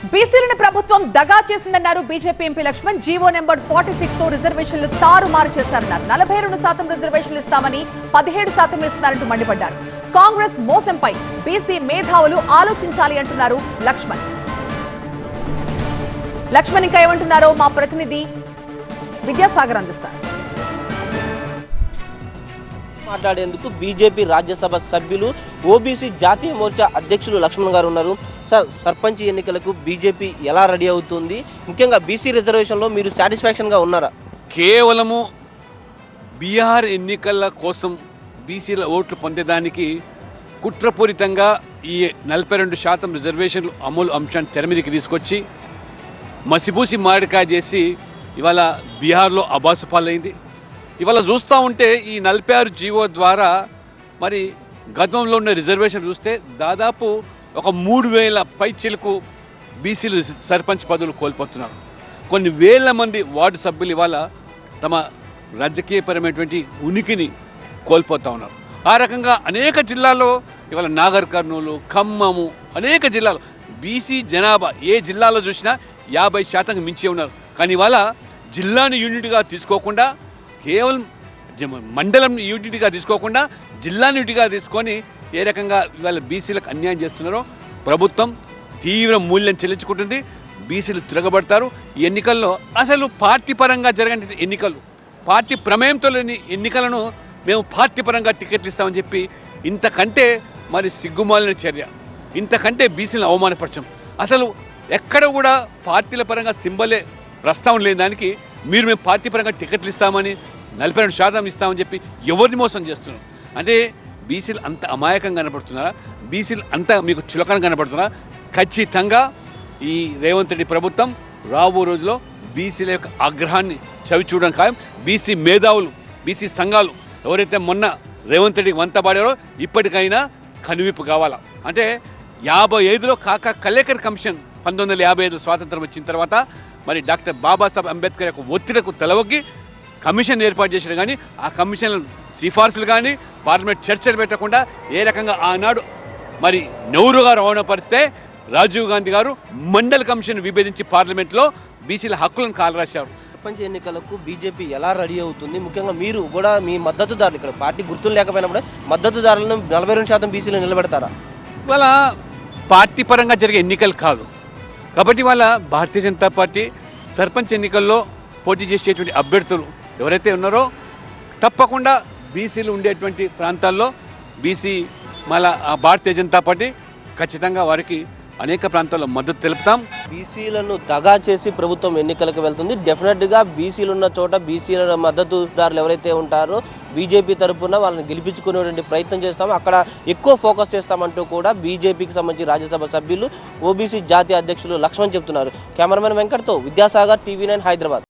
బీసీలను ప్రభుత్వం దగా చేసిందన్నారు BJP MP Laxman. GO number 46 తో రిజర్వేషన్లు తారుమారు చేశారన్నారు. 42% రిజర్వేషన్లు ఇస్తామని 17% ఇస్తున్నారంటూ మండిపడ్డారు. కాంగ్రెస్ మోసంపై బీసీ మేధావులు ఆలోచించాలి అంటున్నారు లక్ష్మణ్. ఇంకా ఏమంటున్నారో మా ప్రతినిధి విద్యాసాగర్ అందిస్తారు. మాట్లాడేందుకు బీజేపీ రాజ్యసభ సభ్యులు ఓబీసీ జాతీయ మోర్చా అధ్యక్షులు లక్ష్మణ్ గారు ఉన్నారు. సార్, సర్పంచ్ ఎన్నికలకు బీజేపీ ఎలా రెడీ అవుతుంది? ముఖ్యంగా బీసీ రిజర్వేషన్లో మీరు సాటిస్ఫాక్షన్గా ఉన్నారా? కేవలము బీహార్ ఎన్నికల కోసం బీసీల ఓట్లు పొందేదానికి కుట్రపూరితంగా ఈ 42% రిజర్వేషన్లు అమలు అంశాన్ని తెర మీదకి తీసుకొచ్చి మసిపూసి మాడికాయ చేసి ఇవాళ బీహార్లో అబాసు పాలైంది. ఇవాళ చూస్తూ ఉంటే ఈ 46 జీవో ద్వారా మరి గతంలో ఉన్న రిజర్వేషన్ చూస్తే దాదాపు ఒక 3000 పైచిలకు బీసీలు సర్పంచ్ పదవులు కోల్పోతున్నారు. కొన్ని వేల మంది వార్డు సభ్యులు ఇవాళ తమ రాజకీయపరమైనటువంటి ఉనికిని కోల్పోతూ ఉన్నారు. ఆ రకంగా అనేక జిల్లాల్లో ఇవాళ నాగర్ కర్నూలు, ఖమ్మము, అనేక జిల్లాలు బీసీ జనాభా ఏ జిల్లాలో చూసినా 50% మించి ఉన్నారు. కానీ ఇవాళ జిల్లాను యూనిట్గా తీసుకోకుండా కేవలం మండలం యూనిట్గా తీసుకోకుండా జిల్లాను యూనిట్గా తీసుకొని ఏ రకంగా ఇవాళ బీసీలకు అన్యాయం చేస్తున్నారో ప్రభుత్వం తీవ్ర మూల్యం చెల్లించుకుంటుంది. బీసీలు తిరగబడతారు. ఈ ఎన్నికల్లో అసలు పార్టీ పరంగా జరగని ఎన్నికలు, పార్టీ ప్రమేయంతో లేని ఎన్నికలను మేము పార్టీ పరంగా టికెట్లు ఇస్తామని చెప్పి ఇంతకంటే మరి సిగ్గుమాలిన చర్య, ఇంతకంటే బీసీలను అవమానపరచం. అసలు ఎక్కడ కూడా పార్టీల పరంగా సింబలే ప్రస్తావన లేని దానికి మేము పార్టీ పరంగా టికెట్లు ఇస్తామని 42% ఇస్తామని చెప్పి ఎవరిని మోసం చేస్తున్నారు? అంటే బీసీలు అంత అమాయకంగా కనపడుతున్నారా? బీసీలు అంత మీకు చులకన కనపడుతున్నారా? ఖచ్చితంగా ఈ రేవంత్ రెడ్డి ప్రభుత్వం రాబో రోజుల్లో బీసీల యొక్క ఆగ్రహాన్ని చవి చూడడం ఖాయం. బీసీ మేధావులు, బీసీ సంఘాలు ఎవరైతే మొన్న రేవంత్ రెడ్డికి వంతపాడారో ఇప్పటికైనా కనువిప్పు కావాలా. అంటే 55లో కాకా కలేకర్ కమిషన్ 1955 స్వాతంత్రం వచ్చిన తర్వాత మరి డాక్టర్ బాబాసాహెబ్ అంబేద్కర్ యొక్క ఒత్తిడికు తెలవకి కమిషన్ ఏర్పాటు చేశారు. కానీ ఆ కమిషన్ సిఫార్సులు కానీ పార్లమెంట్ చర్చలు పెట్టకుండా ఏ రకంగా ఆనాడు మరి నెహ్రూ గారు అవమానపరిస్తే రాజీవ్ గాంధీ గారు మండల్ కమిషన్ విభేదించి పార్లమెంట్లో బీసీల హక్కులను కాలరాశారు. సర్పంచ్ ఎన్నికలకు బీజేపీ ఎలా రెడీ అవుతుంది? ముఖ్యంగా మీరు కూడా మీ మద్దతుదారులు, ఇక్కడ పార్టీ గుర్తులు లేకపోయినా కూడా మద్దతుదారులను 42% బీసీలు నిలబెడతారా? ఇవాళ పార్టీ పరంగా జరిగే ఎన్నికలు కాదు కాబట్టి ఇవాళ భారతీయ జనతా పార్టీ సర్పంచ్ ఎన్నికల్లో పోటీ చేసేటువంటి అభ్యర్థులు ఎవరైతే ఉన్నారో తప్పకుండా బీసీలు ఉండేటువంటి ప్రాంతాల్లో బీసీ మళ్ళా భారతీయ జనతా పార్టీ ఖచ్చితంగా వారికి అనేక ప్రాంతాల్లో మద్దతు తెలుపుతాం. బీసీలను దగా చేసి ప్రభుత్వం ఎన్నికలకు వెళ్తుంది. డెఫినెట్గా బీసీలు ఉన్న చోట బీసీల మద్దతుదారులు ఎవరైతే ఉంటారో బీజేపీ తరఫున వాళ్ళని గెలిపించుకునేటువంటి ప్రయత్నం చేస్తాము, అక్కడ ఎక్కువ ఫోకస్ చేస్తామంటూ కూడా బీజేపీకి సంబంధించి రాజ్యసభ సభ్యులు ఓబీసీ జాతీయ అధ్యక్షులు లక్ష్మణ్ చెప్తున్నారు. కెమెరామెన్ వెంకట్తో విద్యాసాగర్, TV9 హైదరాబాద్.